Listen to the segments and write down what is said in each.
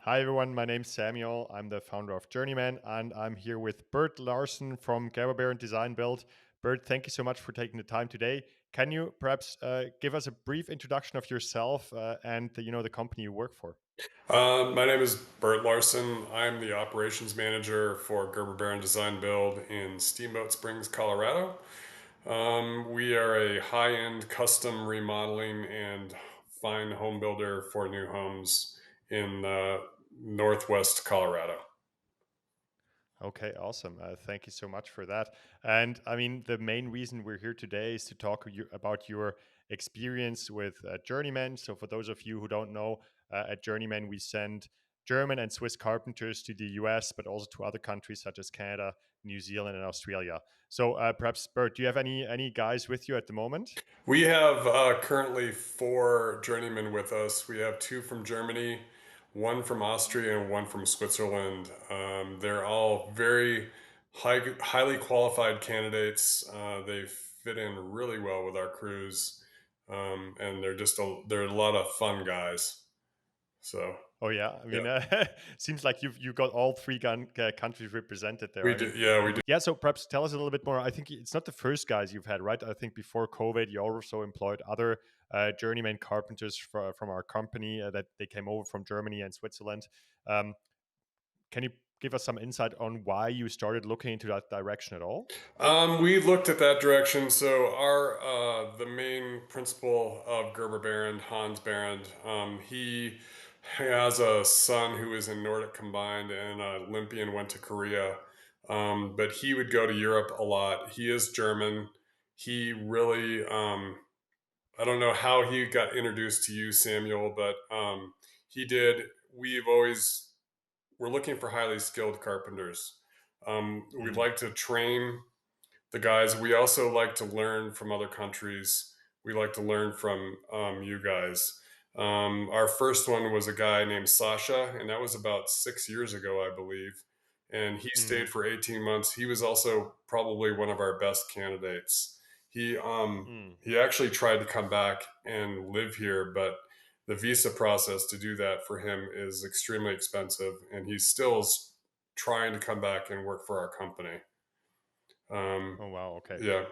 Hi everyone, my name's Samuel. I'm the founder of Journeyman, and I'm here with Bert Larson from Gerber, Berend Design Build. Bert, thank you so much for taking the time today. Can you perhaps give us a brief introduction of yourself and the company you work for? My name is Bert Larson. I'm the operations manager for Gerber Berend Design Build in Steamboat Springs, Colorado. We are a high-end custom remodeling and fine home builder for new homes in Northwest Colorado. Okay, awesome. Thank you so much for that. And I mean, the main reason we're here today is to talk about your experience with Journeyman. So, for those of you who don't know, at Journeyman, we send German and Swiss carpenters to the US, but also to other countries such as Canada, New Zealand, and Australia. So, perhaps, Bert, do you have any guys with you at the moment? We have currently four journeymen with us. We have two from Germany, one from Austria, and one from Switzerland. They're all very highly qualified candidates. They fit in really well with our crews, and they're a lot of fun guys. So Oh yeah, I yeah, mean, seems like you got all three countries represented there. we I do. mean, Yeah, we do. yeah. So perhaps tell us a little bit more. I think it's not the first guys you've had, right? I think before COVID, you also employed other journeyman carpenters from our company that they came over from Germany and Switzerland. Um, can you give us some insight on why you started looking into that direction at all? We looked at that direction. So our the main principal of Gerber Berend, Hans Berend, he has a son who is in Nordic Combined and an Olympian, went to Korea. But he would go to Europe a lot. He is German. He really I don't know how he got introduced to you, Samuel, but he did. We're looking for highly skilled carpenters. We'd Mm, like to train the guys. We also like to learn from other countries. We like to learn from you guys. Our first one was a guy named Sasha, and that was about 6 years ago, I believe. And he mm, stayed for 18 months. He was also probably one of our best candidates. He um, mm. he actually tried to come back and live here, but the visa process to do that for him is extremely expensive, and he still is trying to come back and work for our company. Um, Oh wow, okay. yeah,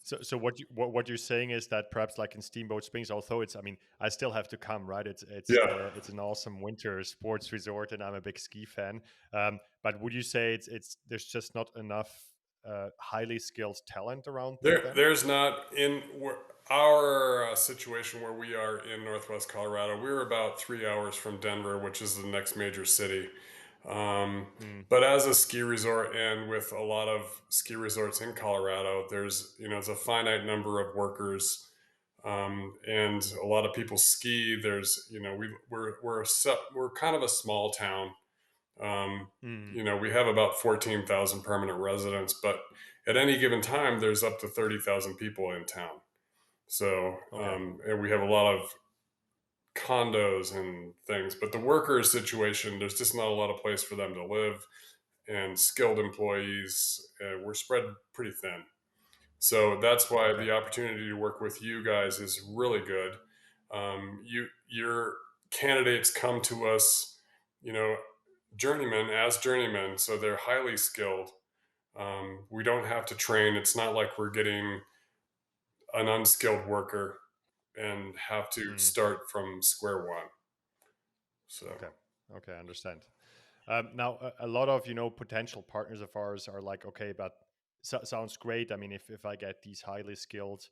So what you're saying is that perhaps like in Steamboat Springs, although it's I mean I still have to come, right? yeah. It's an awesome winter sports resort, and I'm a big ski fan. But would you say it's there's just not enough highly skilled talent around there then? There's not in our situation where we are in Northwest Colorado. We're about 3 hours from Denver, which is the next major city. Um, Mm, but as a ski resort, and with a lot of ski resorts in Colorado, it's a finite number of workers, and a lot of people ski. There's, we're kind of a small town. mm, We have about 14,000 permanent residents, but at any given time, there's up to 30,000 people in town. So, okay. and we have a lot of condos and things, but the workers situation, there's just not a lot of place for them to live, and skilled employees, we're spread pretty thin. So that's why Okay. the opportunity to work with you guys is really good. Your candidates come to us, you know, journeymen, so they're highly skilled. We don't have to train. It's not like we're getting an unskilled worker and have to Mm, start from square one. So okay. Okay, I understand. Now, a lot of potential partners of ours are like, okay, but sounds great. I mean, if I get these highly skilled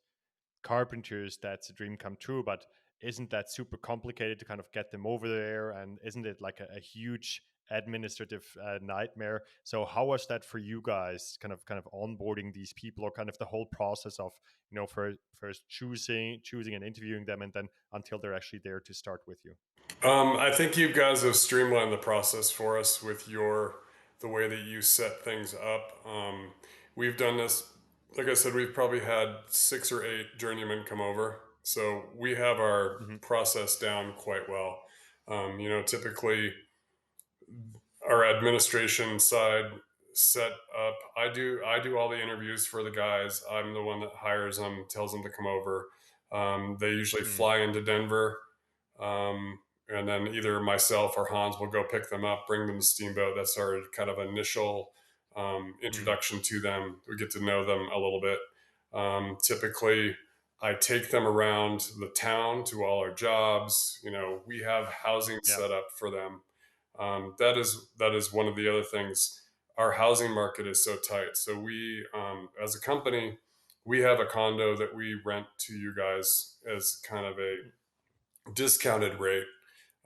carpenters, that's a dream come true. But isn't that super complicated to kind of get them over there? And isn't it like a huge administrative nightmare? So how was that for you guys, kind of onboarding these people, or kind of the whole process of first choosing and interviewing them, and then until they're actually there to start with you? I think you guys have streamlined the process for us with the way that you set things up. We've done this, like I said, we've probably had 6 or 8 journeymen come over, so we have our Hmm. process down quite well. Typically our administration side set up. I do all the interviews for the guys. I'm the one that hires them, tells them to come over. They usually Mm, fly into Denver, um, and then either myself or Hans will go pick them up, bring them to Steamboat. That's our kind of initial Mm, introduction to them. We get to know them a little bit. Typically, I take them around the town to all our jobs. We have housing yeah. set up for them. That is one of the other things. Our housing market is so tight. So we, as a company, we have a condo that we rent to you guys as kind of a Mm, discounted rate.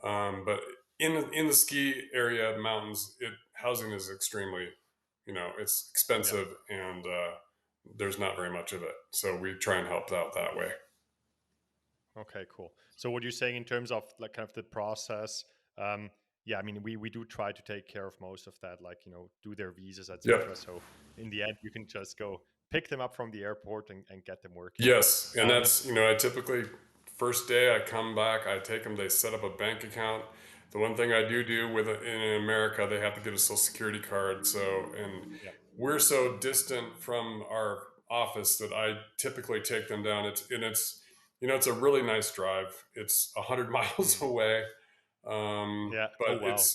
But in the ski area mountains, housing is extremely, it's yeah. expensive, and there's not very much of it. So we try and help out that way. Okay, cool. So what you're saying in terms of like kind of the process, um, yeah, I mean we do try to take care of most of that, like do their visas, Yep. etc. So in the end, you can just go pick them up from the airport and get them working. Yes, and Um, that's, I typically first day I come back, I take them, they set up a bank account. The one thing I do with in America, they have to get a social security card. So, and yeah. we're so distant from our office that I typically take them down. It's a really nice drive. It's 100 miles Mm, away. yeah. Oh But wow.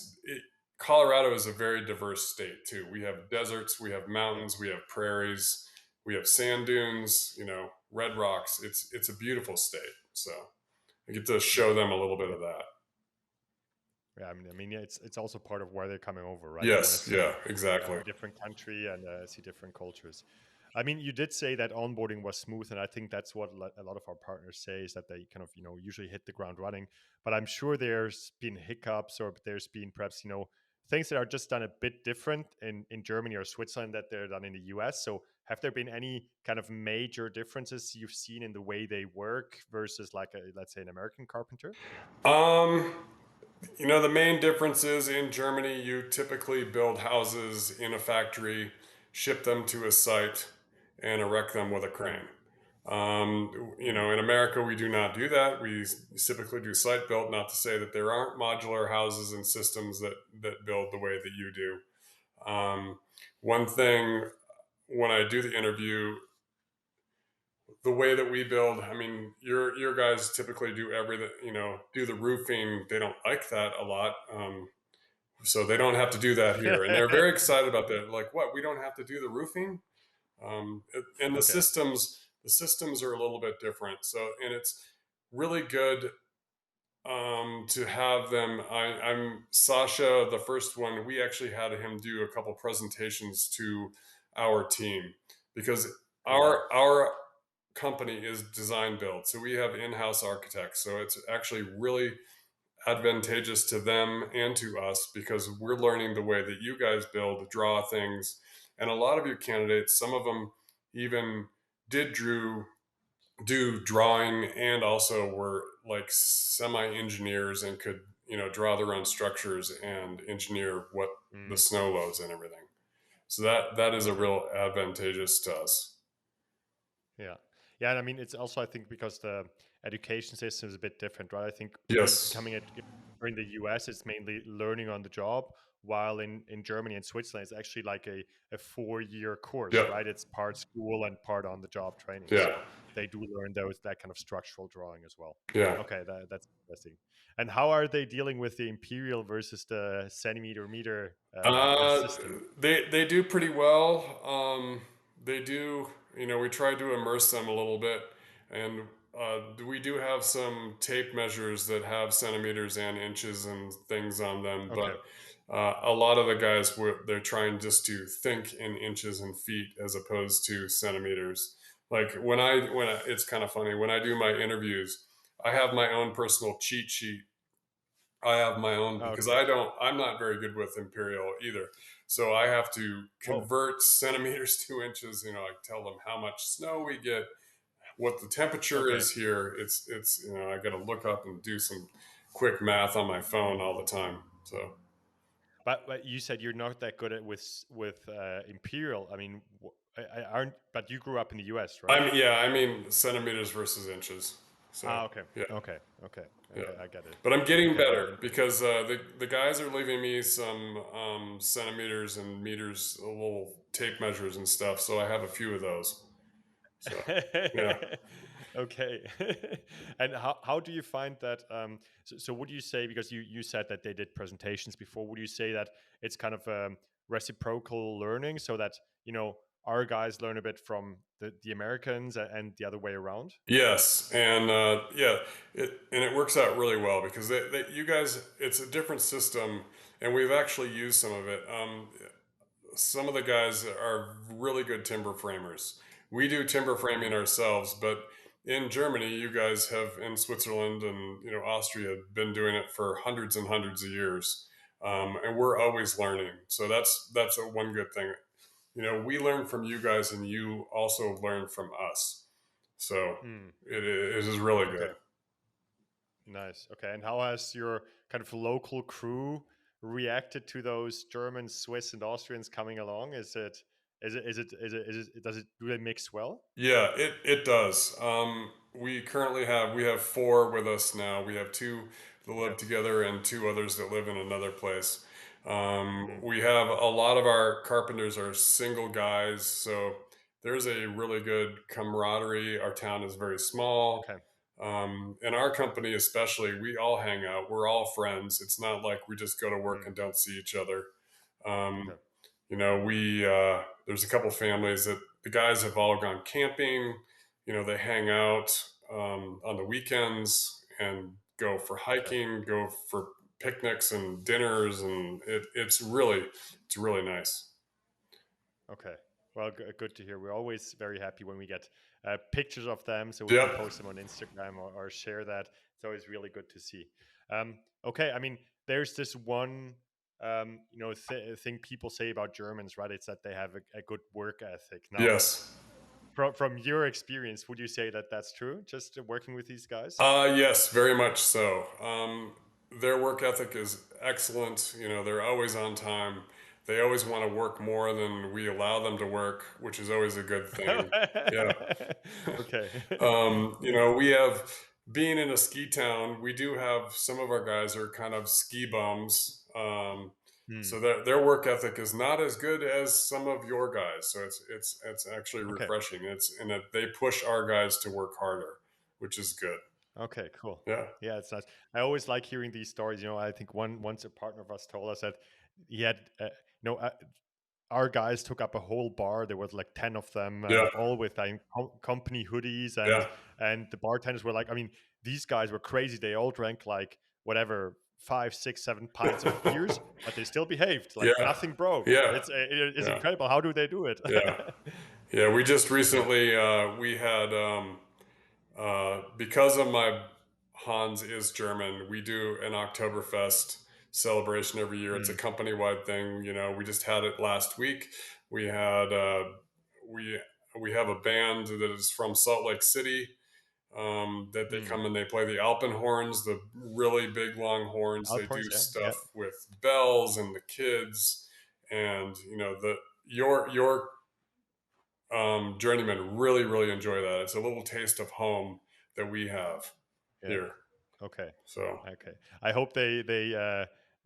Colorado is a very diverse state too. We have deserts, we have Yeah. mountains, we have prairies, we have sand dunes, red rocks. It's a beautiful state. So I get to Yeah. show them a little bit Yeah. of that. Yeah, I mean, yeah, it's also part of why they're coming over, right? They want to Yes, yeah, see exactly. a different country and see different cultures. I mean, you did say that onboarding was smooth, and I think that's what a lot of our partners say is that they kind of usually hit the ground running. But I'm sure there's been hiccups, or there's been perhaps things that are just done a bit different in Germany or Switzerland that they're done in the US. So have there been any kind of major differences you've seen in the way they work versus like let's say an American carpenter? Um, the main difference is in Germany, you typically build houses in a factory, ship them to a site, and erect them with a Mm, crane. mm, In America, we do not do that. We typically do site built. Not to say that there aren't modular houses and systems that build the way that you do. One thing when I do the interview, the way that we build, I mean, your guys typically do everything. Do the roofing. They don't like that a lot. So they don't have to do that here, and they're very excited about that. Like, what? We don't have to do the roofing, and the okay. systems are a little bit different. So, and it's really good to have them. I'm Sasha, the first one. We actually had him do a couple presentations to our team because Oh wow. our company is design build, so we have in-house architects. So it's actually really advantageous to them and to us because we're learning the way that you guys build, draw things. And a lot of your candidates, some of them even did do drawing and also were like semi engineers and could, draw their own structures and engineer what the Mm, snow loads and everything. So that is a okay. real advantageous to us. Yeah. Yeah, and I mean, it's also I think because the education system is a bit different, right? I think Yes. becoming in the US, it's mainly learning on the job, while in Germany and Switzerland, it's actually like a 4-year course, Yep. right? It's part school and part on the job training. Yeah. So they do learn that kind of structural drawing as well. Yeah. Okay, that's interesting. And how are they dealing with the imperial versus the centimeter meter Uh, system? they do pretty well. They do. We try to immerse them a little bit, and we do have some tape measures that have centimeters and inches and things on them. But Okay. a lot of the guys they're trying just to think in inches and feet as opposed to centimeters. Like it's kind of funny when I do my interviews, I have my own personal cheat sheet. I have my own because Okay. I'm not very good with imperial either. So I have to Oh, convert centimeters to inches. I tell them how much snow we get, what the temperature okay. is here. It's I got to look up and do some quick math on my phone all the time. So But you said you're not that good at with imperial. I mean, I aren't. But you grew up in the U.S., right? I mean centimeters versus inches. So Ah, okay, yeah. okay, okay, Yeah. okay. I get it. But I'm getting Okay, better because the guys are leaving me some centimeters and meters, little tape measures and stuff. So I have a few of those. So yeah, Okay. And how do you find that? So would you say, because you said that they did presentations before, would you say that it's kind of reciprocal learning, so that our guys learn a bit from the Americans and the other way around? Yes, and yeah, it works out really well because you guys, it's a different system, and we've actually used some of it. Some of the guys are really good timber framers. We do timber framing Mm, ourselves, but in Germany, you guys have, in Switzerland and Austria, been doing it for hundreds and hundreds of years, and we're always learning. So that's a one good thing. We learn from you guys, and you also learn from us. So mm, it is really good. okay. Nice. Okay. And how has your kind of local crew reacted to those Germans, Swiss, and Austrians coming along? Does it do they mix well? Yeah, it does. We have four with us now. We have two that Okay. live together and two others that live in another place. Mm, We have a lot of our carpenters are single guys, so there's a really good camaraderie. Our town is very small. okay. And our company especially, we all hang out. We're all friends. It's not like we just go to work Mm, and don't see each other. Um, okay. we there's a couple families that the guys have all gone camping. They hang out on the weekends and go for Okay. hiking, go for picnics and dinners, and it's really nice. Okay. Well, good to hear. We're always very happy when we get pictures of them, so we can Yep. post them on Instagram or share that. It's always really good to see. Okay. I mean, there's this one, thing people say about Germans, right? It's that they have a good work ethic. Now, Yes. from your experience, would you say that that's true? Just working with these guys? Yes, very much so. Their work ethic is excellent. They're always on time. They always want to work more than we allow them to work, which is always a good thing. Yeah. Okay. Yeah. We have, being in a ski town, we do have some of our guys are kind of ski bums. So Hmm. their work ethic is not as good as some of your guys. So it's actually Okay. refreshing. It's in that they push our guys to work harder, which is good. Okay, cool. Yeah. Yeah, it's nice. I always like hearing these stories. I think once a partner of us told us that he had, you know, uh, our guys took up a whole bar. There was like 10 of them, Yeah. all with like company hoodies, and Yeah. the bartenders were like, I mean, these guys were crazy. They all drank like whatever 5, 6, 7 pints of beers, but they still behaved like Yeah. nothing broke. Yeah. It's Yeah. incredible. How do they do it? Yeah. Yeah. We just Yeah. recently we had because of my Hans is German, we do an Oktoberfest celebration every year. It's a Mm, company wide thing. We just had it last week. We had we we have a band that is from Salt Lake City. That they mm. come and they play the Alpenhorns, the really big long horns. They do Alphorns, yeah, yeah. stuff with bells and the kids, and the your Journeyman really really enjoy that. It's a little taste of home that we have Yeah. here. Okay. So Okay. I hope they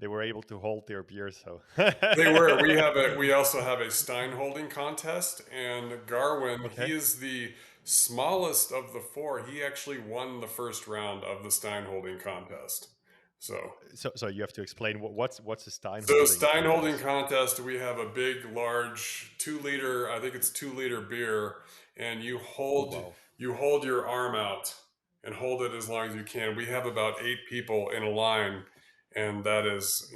were able to hold their beer. So. they were. We also have a Stein holding contest, and Garwin, he Okay. is the smallest of the four. He actually won the first round of the Stein holding contest. So So you have to explain what's a Stein So holding Stein holding contest. contest, we have a big, large 2 liter. I think it's 2 liter beer, and you Oh hold wow. you hold your arm out and hold it as long as you can. We have about 8 people in a line, and that is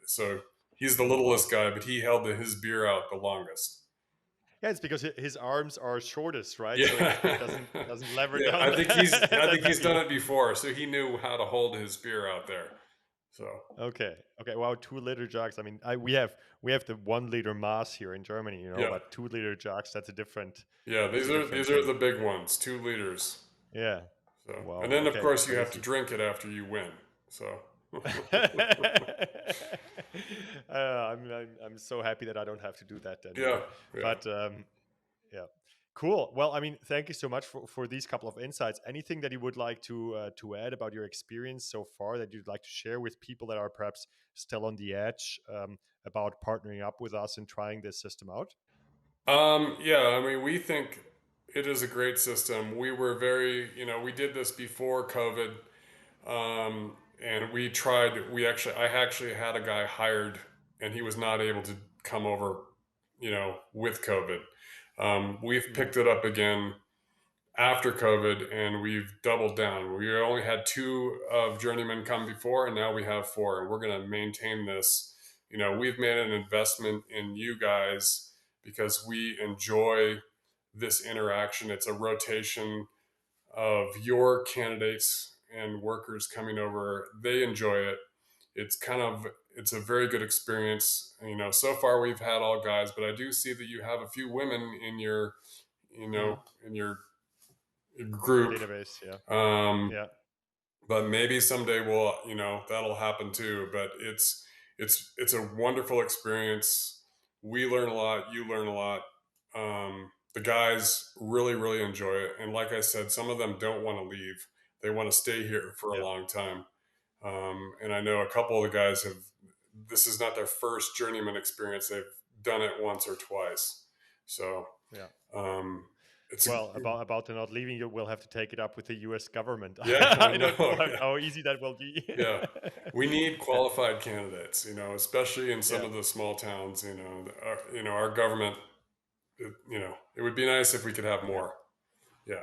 so he's the Oh wow. littlest guy, but he held his beer out the longest. Yeah, it's because his arms are shortest, right? So Yeah, it doesn't lever yeah. down I think he's I that think he's done heavy. it before, so he knew how to hold his beer out there. So Okay. Okay. Wow. 2 liter jugs. I mean, we have the 1 liter mass here in Germany, yeah, but 2 liter jugs. yeah. That's These a are different these are thing. the big ones, 2 liters. Yeah. So, and Wow. then of Okay. course you have to Crazy. drink it after you win. So, I'm so happy that I don't have to do that yeah, anymore. yeah. But yeah, cool. Well, I mean, thank you so much for these couple of insights. Anything that you would like to add about your experience so far that you'd like to share with people that are perhaps still on the edge, about partnering up with us and trying this system out? Yeah. I mean, we think It is a great system. We were very, we did this before COVID, and I actually had a guy hired, and he was not able to come over, with COVID. We've Mm, picked it up again after COVID, and we've doubled down. We only had two of Journeyman come before, and now we have four, and we're going to maintain this. We've made an investment in you guys because we enjoy this interaction. It's a rotation of your candidates and workers coming over. They enjoy it. It's a very good experience. So far we've had all guys, but I do see that you have a few women mm. in your group. Database, yeah, Um, yeah, but maybe someday that'll happen too. But it's a wonderful experience. We learn a lot. You learn a lot. The guys really really enjoy it, and like I said, some of them don't want to leave. They want to stay here for a yeah, long time. And I know a couple of the guys have. This is not their first journeyman experience. They've done it once or twice. So yeah. um, it's a, Well, about the not leaving, you will have to take it up with the U.S. government. yeah, I I don't know know. Yeah. how easy that will be. Yeah, we need Yeah, qualified candidates, especially in some yeah, of the small towns. Our government. It would be nice if we could have yeah, more. Yeah,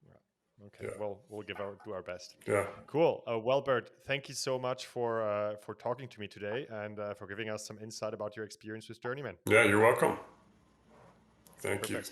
yeah. Okay, yeah, well, we'll do our best. yeah, Cool. Well, Bert, thank you so much for talking to me today and for giving us some insight about your experience with Journeyman. yeah. You're welcome. Thank you. Perfect.